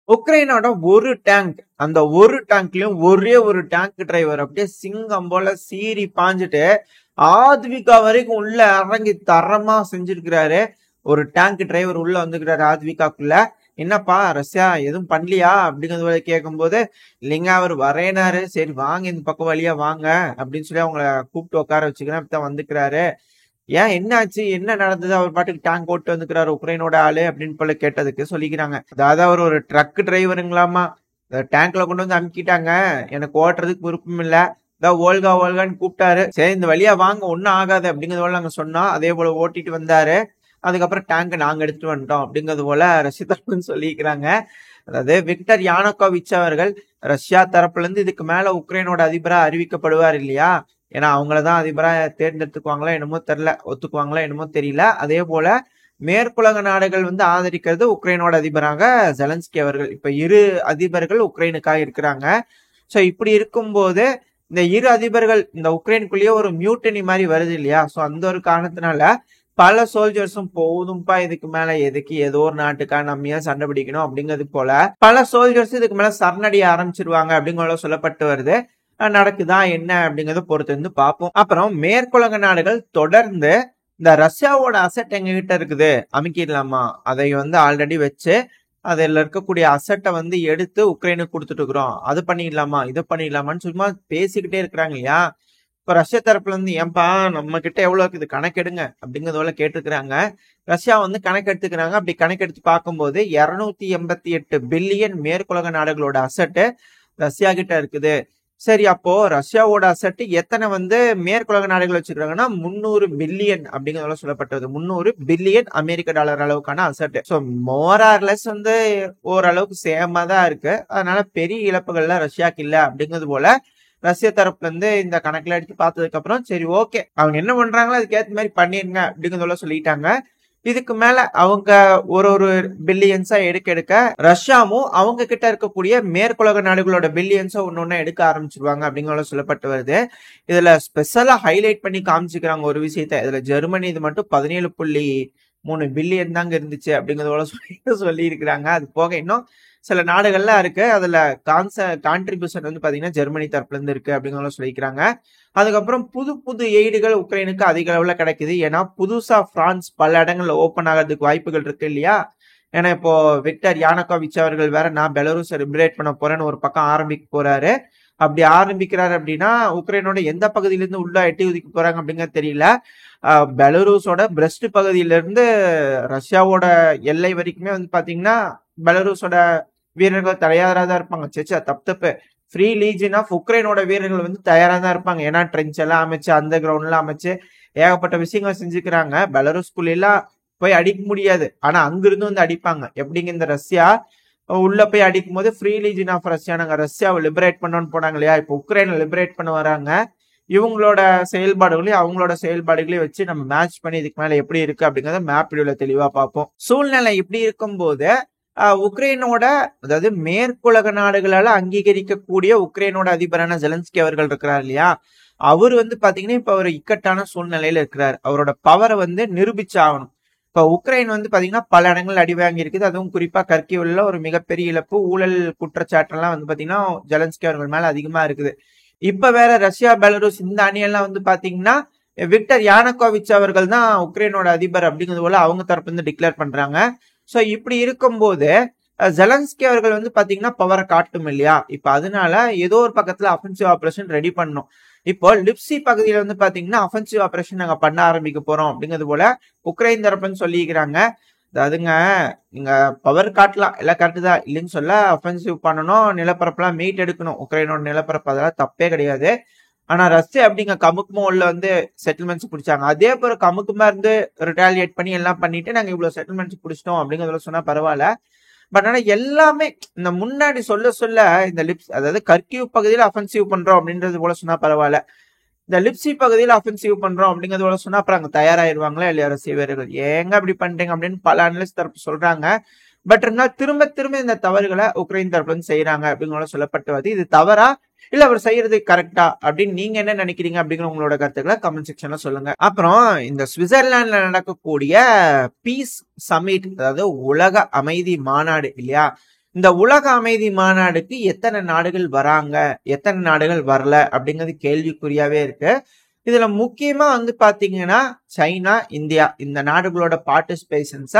உக்ரைனோட ஒரு டேங்க், அந்த ஒரு டேங்க்லயும் ஒரே ஒரு டேங்க் டிரைவர் அப்படியே சிங்கம் போல சீறி பாஞ்சுட்டு ஆத்விகா வரைக்கும் உள்ள இறங்கி தரமா செஞ்சிருக்கிறாரு. ஒரு டேங்க் டிரைவர் உள்ள வந்துக்கிறாரு ஆத்விகாக்குள்ள. என்னப்பா ரஷ்யா எதுவும் பண்ணலையா அப்படிங்கிறது கேட்கும்போது, இல்லைங்க அவர் வரேனாரு, சரி வாங்க இந்த பக்கம் வழியா வாங்க அப்படின்னு சொல்லி அவங்கள கூப்பிட்டு உட்கார வச்சுக்கிறேன். அப்பதான் வந்துக்கிறாரு. ஏன் என்ன ஆச்சு, என்ன நடந்தது, அவர் பாட்டுக்கு டேங்க் ஓட்டு வந்துக்கிறாரு உக்ரைனோட ஆளு அப்படின்னு போல கேட்டதுக்கு சொல்லிக்கிறாங்க, அதாவது அவர் ஒரு ட்ரக் டிரைவருங்களாமா, டேங்க்ல கொண்டு வந்து அமுக்கிட்டாங்க, எனக்கு ஓட்டுறதுக்கு விருப்பம் இல்ல, அதான் ஓல்கா ஓல்கான்னு கூப்பிட்டாரு, சரி இந்த வழியா வாங்க ஒன்னும் ஆகாது அப்படிங்கிறது போல நாங்க சொன்னோம், அதே போல ஓட்டிட்டு வந்தாரு, அதுக்கப்புறம் டேங்கை நாங்க எடுத்துட்டு வந்துட்டோம் அப்படிங்கிறது போல ரஷ்ய தரப்புன்னு சொல்லிக்கிறாங்க. அதாவது விக்டர் யானோகோவிச் அவர்கள் ரஷ்யா தரப்புல இருந்து இதுக்கு மேல உக்ரைனோட அதிபரா அறிவிக்கப்படுவார் இல்லையா, ஏன்னா அவங்களதான் அதிபரா தேர்ந்தெடுத்துக்குவாங்களா என்னமோ தெரியல, ஒத்துக்குவாங்களா என்னமோ தெரியல. அதே போல மேற்குலக நாடுகள் வந்து ஆதரிக்கிறது உக்ரைனோட அதிபராக ஜெலன்ஸ்கி அவர்கள். இப்ப இரு அதிபர்கள் உக்ரைனுக்காக இருக்கிறாங்க. சோ இப்படி இருக்கும்போது இந்த இரு அதிபர்கள் இந்த உக்ரைனுக்குள்ளேயே ஒரு மியூட்டனி மாதிரி வருது இல்லையா, சோ அந்த ஒரு காரணத்தினால பல சோல்ஜர்ஸும் போதும்பா இதுக்கு மேல எதுக்கு ஏதோ ஒரு நாட்டுக்காக நம்ம ஏன் சண்டை பிடிக்கணும் அப்படிங்கிறது போல பல சோல்ஜர்ஸ் இதுக்கு மேல சரணடைய ஆரம்பிச்சிருவாங்க அப்படிங்கிற சொல்லப்பட்டு வருது. நடக்குதா என்ன அப்படிங்கறத பொறுத்து வந்து பார்ப்போம். அப்புறம் மேற்குலக நாடுகள் தொடர்ந்து இந்த ரஷ்யாவோட அசட் எங்க கிட்ட இருக்குது அமுக்கிடலாமா, அதை வந்து ஆல்ரெடி வச்சு அதுல இருக்கக்கூடிய அசட்டை வந்து எடுத்து உக்ரைனுக்கு கொடுத்துட்டு இருக்கிறோம், அது பண்ணிடலாமா இதை பண்ணிடலாமான்னு சும்மா பேசிக்கிட்டே இருக்கிறாங்க இல்லையா. இப்ப ரஷ்யா தரப்புல இருந்து ஏன்பா நம்ம கிட்ட எவ்வளவு இருக்குது கணக்கெடுங்க அப்படிங்கறத கேட்டுக்கிறாங்க. ரஷ்யா வந்து கணக்கெடுத்துக்கிறாங்க. அப்படி கணக்கெடுத்து பார்க்கும்போது 288 பில்லியன் மேற்குலக நாடுகளோட அசட்டு ரஷ்யா கிட்ட இருக்குது. சரி, அப்போ ரஷ்யாவோட அசட் எத்தனை வந்து மேற்குலக நாடுகள் வச்சுக்கிறாங்கன்னா 300 பில்லியன் அப்படிங்கிறத சொல்லப்பட்டது. 300 பில்லியன் அமெரிக்க டாலர் அளவுக்கான அசட். ஸோ மோரார்லெஸ் வந்து ஓரளவுக்கு சேமா தான் இருக்கு. அதனால பெரிய இழப்புகள்லாம் ரஷ்யாக்கு இல்லை அப்படிங்கிறது போல ரஷ்ய தரப்புல இருந்து இந்த கணக்குல எடுத்து பார்த்ததுக்கு அப்புறம் சரி ஓகே அவங்க என்ன பண்றாங்களோ அதுக்கேற்ற மாதிரி பண்ணிருங்க அப்படிங்கிறத சொல்லிட்டாங்க. இதுக்கு மேல அவங்க ஒரு ஒரு பில்லியன்ஸா எடுக்க ரஷ்யாவும் அவங்க கிட்ட இருக்கக்கூடிய மேற்குலக நாடுகளோட பில்லியன்ஸா ஒன்னொன்னு எடுக்க ஆரம்பிச்சிருவாங்க அப்படிங்கிற சொல்லப்பட்டு வருது. இதுல ஸ்பெஷலா ஹைலைட் பண்ணி காமிச்சுக்கிறாங்க ஒரு விஷயத்த. இதுல ஜெர்மனி இது மட்டும் 17.3 பில்லியன் தாங்க இருந்துச்சு அப்படிங்கறத சொல்லி இருக்கிறாங்க. அது போக இன்னும் சில நாடுகள்லாம் இருக்கு, அதுல கான்ட்ரிபியூஷன் வந்து பாத்தீங்கன்னா ஜெர்மனி தரப்புல இருந்து இருக்கு அப்படிங்கிற சொல்லிக்கிறாங்க. அதுக்கப்புறம் புது புது எய்டுகள் உக்ரைனுக்கு அதிக அளவுல கிடைக்குது. ஏன்னா புதுசா பிரான்ஸ் பல இடங்கள்ல ஓபன் ஆகிறதுக்கு வாய்ப்புகள் இருக்கு இல்லையா. ஏன்னா இப்போ விக்டர் யானோகோவிச் அவர்கள் வேற நான் பெலரூஸ் லிபரேட் பண்ண போறேன்னு ஒரு பக்கம் ஆரம்பிக்க போறாரு. அப்படி ஆரம்பிக்கிறாரு அப்படின்னா உக்ரைனோட எந்த பகுதியிலிருந்து உள்ள எட்டி ஒதுக்கி போறாங்க அப்படிங்கிறது தெரியல. பெலரூஸோட பிரெஸ்ட் பகுதியில இருந்து ரஷ்யாவோட எல்லை வரைக்குமே வந்து பாத்தீங்கன்னா பெலரூஸோட வீரர்கள் தயாரா தான் இருப்பாங்க. சேச்சா தப்பு ஃப்ரீ லீஜன் ஆஃப் உக்ரைனோட வீரர்கள் வந்து தயாரா தான் இருப்பாங்க. ஏன்னா ட்ரென்ச் எல்லாம் அமைச்சு அந்த கிரவுண்ட் எல்லாம் அமைச்சு ஏகப்பட்ட விஷயங்கள் செஞ்சுக்கிறாங்க. பெலரூஸ்குள்ள எல்லாம் போய் அடிக்க முடியாது, ஆனா அங்கிருந்து வந்து அடிப்பாங்க. எப்படிங்க இந்த ரஷ்யா உள்ள போய் அடிக்கும் போது ஃப்ரீ லீஜன் ஆஃப் ரஷ்யா நாங்க ரஷ்யாவை லிபரேட் பண்ணோன்னு போனாங்க இல்லையா, இப்ப உக்ரைனை லிபரேட் பண்ண வராங்க. இவங்களோட செயல்பாடுகளையும் அவங்களோட செயல்பாடுகளையும் வச்சு நம்ம மேட்ச் பண்ணி இதுக்கு மேல எப்படி இருக்கு அப்படிங்கறத மேப் வீடியோல தெளிவா பார்ப்போம். சூழ்நிலை இப்படி இருக்கும் போது உக்ரைனோட அதாவது மேற்குலக நாடுகளால அங்கீகரிக்கக்கூடிய உக்ரைனோட அதிபரான ஜெலன்ஸ்கி அவர்கள் இருக்கிறார் இல்லையா, அவர் வந்து பாத்தீங்கன்னா இப்ப ஒரு இக்கட்டான சூழ்நிலையில இருக்கிறார். அவரோட பவரை வந்து நிரூபிச்சாகணும். இப்ப உக்ரைன் வந்து பாத்தீங்கன்னா பல இடங்கள் அடி வாங்கி இருக்குது. அதுவும் குறிப்பா கர்கிவ்ல ஒரு மிகப்பெரிய இழப்பு, ஊழல் குற்றச்சாட்டெல்லாம் வந்து பாத்தீங்கன்னா ஜெலன்ஸ்கி அவர்கள் மேல அதிகமா இருக்குது. இப்ப வேற ரஷ்யா பெலரூஸ் இந்த அணியெல்லாம் வந்து பாத்தீங்கன்னா விக்டர் யானோகோவிச் அவர்கள் தான் உக்ரைனோட அதிபர் அப்படிங்கிறது போல அவங்க தரப்பு வந்து டிக்ளேர் பண்றாங்க. சோ இப்படி இருக்கும்போது ஜெலன்ஸ்கி அவர்கள் வந்து பாத்தீங்கன்னா பவரை காட்டும் இல்லையா. இப்ப அதனால ஏதோ ஒரு பக்கத்துல அஃபென்சிவ் ஆபரேஷன் ரெடி பண்ணணும். இப்போ லிப்சி பகுதியில வந்து பாத்தீங்கன்னா அஃபென்சிவ் ஆபரேஷன் நாங்க பண்ண ஆரம்பிக்க போறோம் அப்படிங்கிறது போல உக்ரைன் தரப்புன்னு சொல்லிக்கிறாங்க. அதாவதுங்க நீங்க பவர் காட்டலாம் எல்லாம் கரெக்ட் தான், இல்லைன்னு சொல்ல அஃபென்சிவ் பண்ணணும், நிலப்பரப்புலாம் மீட் எடுக்கணும், உக்ரைனோட நிலப்பரப்பு அதெல்லாம் தப்பே கிடையாது. ஆனா ரஷ்யா அப்படிங்க கமுக்குமா உள்ள வந்து செட்டில்மெண்ட்ஸ் பிடிச்சாங்க, அதே போல கமுக்குமா இருந்து ரிட்டாலியேட் பண்ணி எல்லாம் பண்ணிட்டு நாங்க இவ்வளவு செட்டில்மெண்ட்ஸ் பிடிச்சிட்டோம் அப்படிங்கறத சொன்னா பரவாயில்ல. பட் ஆனா எல்லாமே இந்த முன்னாடி சொல்ல இந்த லிப்ஸ் அதாவது கர்கிவ் பகுதியில அஃபென்சிவ் பண்றோம் அப்படின்றது போல சொன்னா பரவாயில்ல, இந்த லிப்சி பகுதியில் அஃபென்சிவ் பண்றோம் அப்படிங்கறத சொன்னா அப்புறம் அங்க தயாராயிருவாங்களா இல்லையா ரஷ்ய வீரர்கள், ஏங்க அப்படி பண்றீங்க அப்படின்னு பல அனலிஸ்ட் தரப்பு சொல்றாங்க. பட் இருந்தால் திரும்ப திரும்ப இந்த தவறுகளை உக்ரைன் தரப்புல இருந்து செய்யறாங்க அப்படிங்கிற சொல்லப்பட்டு வருது. இது தவறா இல்ல அவர் செய்யறது கரெக்டா அப்படின்னு நீங்க என்ன நினைக்கிறீங்க அப்படிங்கிற உங்களோட கருத்துக்களை கமெண்ட் செக்ஷன்ல சொல்லுங்க. அப்புறம் இந்த சுவிட்சர்லாந்துல நடக்கக்கூடிய பீஸ் சமிட் அதாவது உலக அமைதி மாநாடு இல்லையா, இந்த உலக அமைதி மாநாடுக்கு எத்தனை நாடுகள் வராங்க, எத்தனை நாடுகள் வரல அப்படிங்கிறது கேள்விக்குறியாவே இருக்கு. இதுல முக்கியமா பாத்தீங்கன்னா சைனா, இந்தியா இந்த நாடுகளோட பார்ட்டிசிபேஷன்ஸ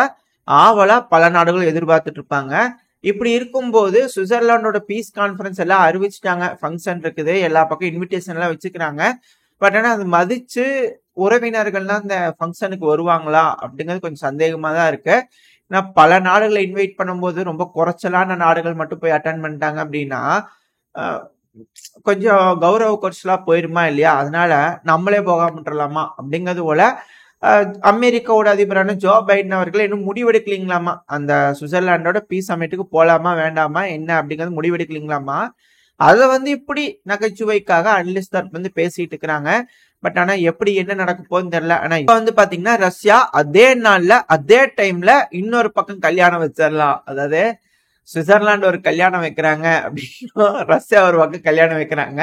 ஆவலா பல நாடுகள் எதிர்பார்த்துட்டு இருப்பாங்க. இப்படி இருக்கும்போது சுவிட்சர்லாண்டோட பீஸ் கான்ஃபரன்ஸ் எல்லாம் அறிவிச்சிட்டாங்க, ஃபங்க்ஷன் இருக்குது, எல்லா பக்கம் இன்விடேஷன் எல்லாம் வச்சுக்கிறாங்க. பட் ஆனா அது மதிச்சு உறவினர்கள்லாம் இந்த ஃபங்க்ஷனுக்கு வருவாங்களா அப்படிங்கிறது கொஞ்சம் சந்தேகமா தான் இருக்கு. ஏன்னா பல நாடுகளை இன்வைட் பண்ணும்போது ரொம்ப குறைச்சலான நாடுகள் மட்டும் போய் அட்டன் பண்ணிட்டாங்க அப்படின்னா கொஞ்சம் கௌரவ குறைச்சலா போயிருமா இல்லையா? அதனால நம்மளே போகாமலாமா அப்படிங்கிறது போல அமெரிக்காவோட அதிபரான ஜோ பைடன் அவர்கள் இன்னும் முடிவெடுக்கலீங்களாமா, அந்த சுவிட்சர்லாண்டோட பீஸ் சமிட்டுக்கு போலாமா வேண்டாமா என்ன அப்படிங்கிறது முடிவெடுக்கலீங்களாமா. அதை இப்படி நகைச்சுவைக்காக அனலிஸ்ட் தரப்பு பேசிட்டு இருக்கிறாங்க. பட் ஆனா எப்படி என்ன நடக்க போகுதுன்னு தெரியல. ஆனா இப்ப பாத்தீங்கன்னா ரஷ்யா அதே நாள்ல அதே டைம்ல இன்னொரு பக்கம் கல்யாணம் வச்சிடலாம். அதாவது சுவிட்சர்லாந்து ஒரு கல்யாணம் வைக்கிறாங்க அப்படின்னா ரஷ்யா ஒரு பக்கம் கல்யாணம் வைக்கிறாங்க.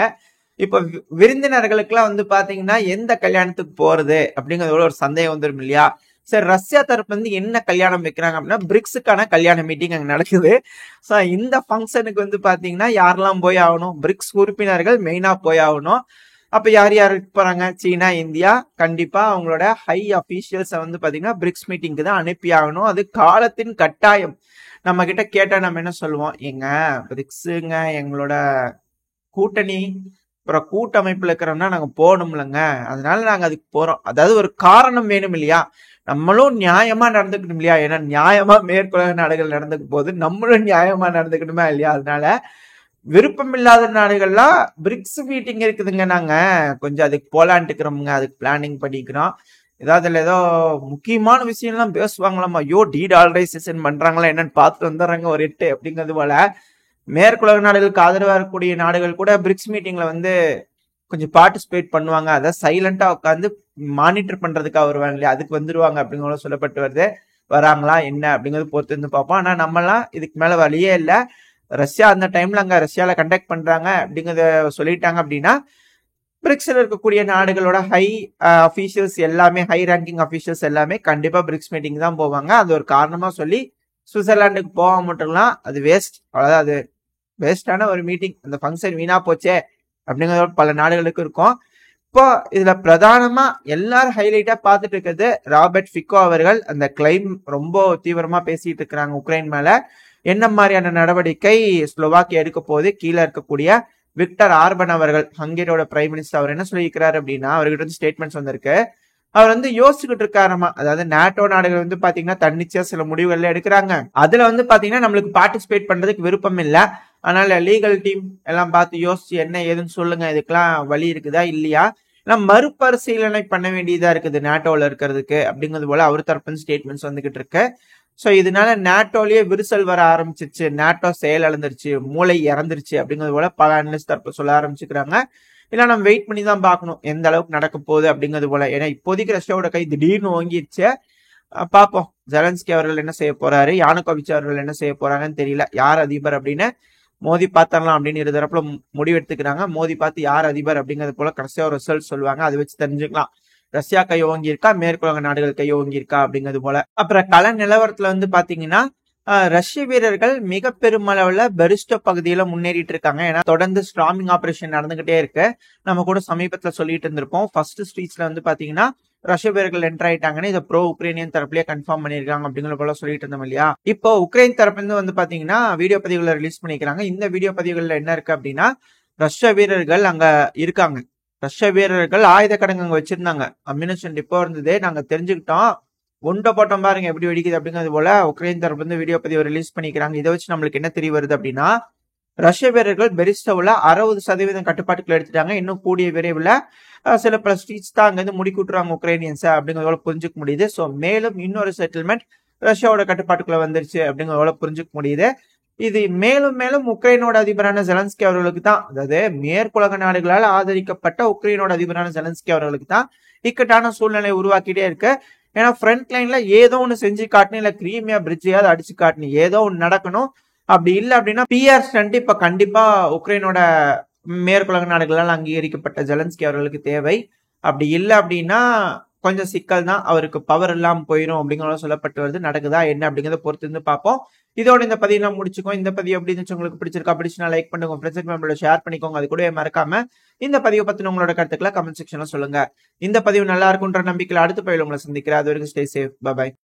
இப்ப விருந்தினர்களுக்கு எல்லாம் பாத்தீங்கன்னா எந்த கல்யாணத்துக்கு போறது அப்படிங்கறத ஒரு சந்தேகம் வந்துடும் இல்லையா? சரி, ரஷ்யா தரப்புல என்ன கல்யாணம் வைக்கிறாங்க அப்படின்னா பிரிக்ஸுக்கான கல்யாண மீட்டிங் அங்க நடக்குது. சோ இந்த ஃபங்க்ஷனுக்கு பாத்தீங்கன்னா யாரெல்லாம் போய் ஆகணும், பிரிக்ஸ் உறுப்பினர்கள் மெயினா போய் ஆகணும். அப்ப யார் யாருக்கு போறாங்க? சீனா, இந்தியா கண்டிப்பா அவங்களோட ஹை அபிஷியல்ஸ பாத்தீங்கன்னா பிரிக்ஸ் மீட்டிங்க்கு தான் அனுப்பி ஆகணும். அது காலத்தின் கட்டாயம். நம்ம கிட்ட கேட்டா நம்ம என்ன சொல்லுவோம்? எங்க பிரிக்ஸுங்க எங்களோட கூட்டணி, அப்புறம் கூட்டமைப்புல இருக்கிறோம்னா நாங்க போகணும்லங்க, அதனால நாங்க அதுக்கு போறோம். அதாவது ஒரு காரணம் வேணும் இல்லையா? நம்மளும் நியாயமா நடந்துக்கணும் இல்லையா? ஏன்னா நியாயமா மேற்குலக நாடுகள் நடந்துக்க போது நம்மளும் நியாயமா நடந்துக்கணுமா இல்லையா? அதனால விருப்பம் இல்லாத நாடுகள்லாம் பிரிக்ஸ் மீட்டிங் இருக்குதுங்க, நாங்க கொஞ்சம் அதுக்கு போலான்ட்டு இருக்கிறோம்ங்க, அதுக்கு பிளானிங் பண்ணிக்கிறோம். ஏதோ முக்கியமான விஷயம் எல்லாம் பேசுவாங்களாமா, ஐயோ டீடாலரைசேஷன் பண்றாங்களா என்னன்னு பார்த்துட்டு வந்துடுறாங்க ஒரு 8 அப்படிங்கிறது போல. மேற்குலக நாடுகளுக்கு ஆதரவா இருக்கக்கூடிய நாடுகள் கூட பிரிக்ஸ் மீட்டிங்ல கொஞ்சம் பார்ட்டிசிபேட் பண்ணுவாங்க. அதை சைலண்டா உட்காந்து மானிட்டர் பண்றதுக்காக வருவாங்க இல்லையா? அதுக்கு வந்துருவாங்க அப்படிங்கிற சொல்லப்பட்டு வருது. வராங்களா என்ன அப்படிங்கிறது பொறுத்து பார்ப்போம். ஆனா நம்மலாம் இதுக்கு மேல வழியே இல்லை. ரஷ்யா அந்த டைம்ல அங்க ரஷ்யால கண்டக்ட் பண்றாங்க அப்படிங்கறத சொல்லிட்டாங்க அப்படின்னா பிரிக்ஸ்ல இருக்கக்கூடிய நாடுகளோட ஹை அபிஷியல்ஸ் எல்லாமே, ஹை ரேங்கிங் அபிஷியல்ஸ் எல்லாமே கண்டிப்பா பிரிக்ஸ் மீட்டிங் தான் போவாங்க. அது ஒரு காரணமா சொல்லி சுவிட்சர்லாண்டுக்கு போக மட்டும்லாம் அது வேஸ்ட், அவ்வளவுதான். அது வேஸ்டான ஒரு மீட்டிங், அந்த ஃபங்க்ஷன் வீணா போச்சே அப்படிங்கிறது பல நாடுகளுக்கு இருக்கும். இப்போ இதுல பிரதானமா எல்லாரும் ஹைலைட்டா பார்த்துட்டு இருக்கிறது ராபர்ட் ஃபிகோ அவர்கள். அந்த கிளைம் ரொம்ப தீவிரமா பேசிட்டு இருக்கிறாங்க உக்ரைன் மேல. என்ன மாதிரியான நடவடிக்கை ஸ்லோவாக்கியா எடுக்க போது, கீழே இருக்கக்கூடிய விக்டர் ஆர்பன் அவர்கள், ஹங்கேரியோட பிரைம் மினிஸ்டர், அவர் என்ன சொல்லியிருக்கிறாரு அப்படின்னா, அவர்கிட்ட ஸ்டேட்மெண்ட்ஸ் வந்திருக்கு. அவர் யோசிச்சுக்கிட்டு இருக்காருமா, அதாவது நாட்டோ நாடுகள் பாத்தீங்கன்னா தன்னிச்சையா சில முடிவுகள் எடுக்கிறாங்க. அதுல பாத்தீங்கன்னா நம்மளுக்கு பார்ட்டிசிபேட் பண்றதுக்கு விருப்பம் இல்லை. அதனால லீகல் டீம் எல்லாம் பார்த்து யோசிச்சு என்ன ஏதுன்னு சொல்லுங்க, இதுக்கெல்லாம் வழி இருக்குதா இல்லையா, மறுபரிசீலனை பண்ண வேண்டியதா இருக்குது நாட்டோல இருக்கிறதுக்கு அப்படிங்கிறது போல அவர் தரப்பு ஸ்டேட்மெண்ட்ஸ் வந்துகிட்டு இருக்கு. சோ இதனால நாட்டோலயே விரிசல் வர ஆரம்பிச்சிருச்சு, நாட்டோ செயல் இழந்துருச்சு, மூளை இறந்துருச்சு அப்படிங்கிறது போல பல அனலிஸ்ட் தரப்பு சொல்ல ஆரம்பிச்சுக்கிறாங்க. இல்ல நம்ம வெயிட் பண்ணி தான் பார்க்கணும் எந்த அளவுக்கு நடக்க போகுது அப்படிங்கிறது போல. ஏன்னா இப்போதைக்கு ரஷ்யாவோட கை திடீர்னு ஓங்கிருச்சு. பார்ப்போம் ஜெலன்ஸ்கி அவர்கள் என்ன செய்ய போறாரு, யானுகோவிச் அவர்கள் என்ன செய்ய போறாங்கன்னு தெரியல. யார் அதிபர் அப்படின்னு மோதி பார்த்தரலாம் அப்படின்னு இரு தரப்புல முடிவெடுத்துக்கிறாங்க. மோதி பார்த்து யார் அதிபர் அப்படிங்கிறது போல கடைசியா ஒரு ரிசல்ட் சொல்லுவாங்க, அதை வச்சு தெரிஞ்சுக்கலாம் ரஷ்யா கை ஓங்கி இருக்கா, மேற்குலக நாடுகள் கை ஓங்கி இருக்கா அப்படிங்கிறது போல. அப்புறம் கள நிலவரத்துல பாத்தீங்கன்னா ரஷ்ய வீரர்கள் மிக பெருமளவுல பெரிஸ்டோ பகுதியில முன்னேறிட்டு இருக்காங்க. ஏன்னா தொடர்ந்து ஸ்ட்ராமிங் ஆபரேஷன் நடந்துகிட்டே இருக்கு. நம்ம கூட சமீபத்துல சொல்லிட்டு இருந்திருப்போம். ஃபர்ஸ்ட் ஸ்ட்ரீட்ஸ்ல பாத்தீங்கன்னா ரஷ்ய வீரர்கள் என்டர் ஆயிட்டாங்கன்னு இதை ப்ரோ உக்ரைனியன் தரப்புலயே கன்ஃபார்ம் பண்ணிருக்காங்க அப்படிங்கிற போல சொல்லிட்டு இருந்தோம் இல்லையா? இப்போ உக்ரைன் தரப்புல பாத்தீங்கன்னா வீடியோ பதிவுகளை ரிலீஸ் பண்ணிக்கிறாங்க. இந்த வீடியோ பதிவுகள்ல என்ன இருக்கு அப்படின்னா, ரஷ்ய வீரர்கள் அங்க இருக்காங்க, ரஷ்ய வீரர்கள் ஆயுத கடங்கு அங்க வச்சிருந்தாங்க, அம்யூனிஷன் டிப்போ இருந்தது, நாங்க தெரிஞ்சுக்கிட்டோம், ஒன்றை போட்டோம் பாருங்க எப்படி வெடிக்குது அப்படிங்கிறது போல உக்ரைன் தரப்பு வீடியோ பதிவு ரிலீஸ் பண்ணிக்கிறாங்க. இதை வச்சு நம்மளுக்கு என்ன தெரிய வருது அப்படின்னா, ரஷ்ய வீரர்கள் பெரிஸ்டோவில் 60% கட்டுப்பாட்டுக்குள்ள எடுத்துட்டாங்க. இன்னும் கூடிய விரைவில் சில பல ஸ்ட்ரீட்ஸ் தான் அங்கிருந்து முடிக்கூட்டுறாங்க உக்ரைனியன்ஸ் அப்படிங்கிறதோட புரிஞ்சுக்க முடியுது. ஸோ மேலும் இன்னொரு செட்டில்மெண்ட் ரஷ்யாவோட கட்டுப்பாட்டுக்குள்ள வந்துருச்சு அப்படிங்கிறதோட புரிஞ்சுக்க முடியுது. இது மேலும் மேலும் உக்ரைனோட அதிபரான ஜெலன்ஸ்கி அவர்களுக்கு தான், அதாவது மேற்குலக நாடுகளால் ஆதரிக்கப்பட்ட உக்ரைனோட அதிபரான ஜெலன்ஸ்கி அவர்களுக்கு தான் இக்கட்டான சூழ்நிலை உருவாக்கிட்டே இருக்கு. ஏன்னா ஃப்ரண்ட் லைன்ல ஏதோ ஒன்று செஞ்சு காட்டணும், இல்ல கிரீமியா பிரிட்ஜையாவது அடிச்சு காட்டணும், ஏதோ ஒன்று நடக்கணும். அப்படி இல்லை அப்படின்னா பிஆர் ஸ்டண்ட் இப்ப கண்டிப்பா உக்ரைனோட மேற்குலக நாடுகளால் அங்கீகரிக்கப்பட்ட ஜெலன்ஸ்கி அவர்களுக்கு தேவை. அப்படி இல்லை அப்படின்னா கொஞ்சம் சிக்கல் தான், அவருக்கு பவர் எல்லாம் போயிடும் அப்படிங்கிறத சொல்லப்பட்டு வருது. நடக்குதா என்ன அப்படிங்கிறத பொறுத்து இருந்து பார்ப்போம். இதோட இந்த பதிவு நான் முடிச்சுக்கோ. இந்த பதிவு எப்படி இருந்துச்சு, உங்களுக்கு பிடிச்சிருக்கா? பிடிச்சுனா லைக் பண்ணுங்க, ஃப்ரெண்ட்ஸ் மெம்பரோட ஷேர் பண்ணிக்கோங்க. அது கூட மறக்காம இந்த பதிவை பத்தின உங்களோட கருத்துக்களை கமெண்ட் செக்ஷன்ல சொல்லுங்க. இந்த பதிவு நல்லா இருக்குன்ற நம்பிக்கையில அடுத்த பதிவில் உங்களை சந்திக்கிறேன். அது வரைக்கும் ஸ்டே சேஃப். பை.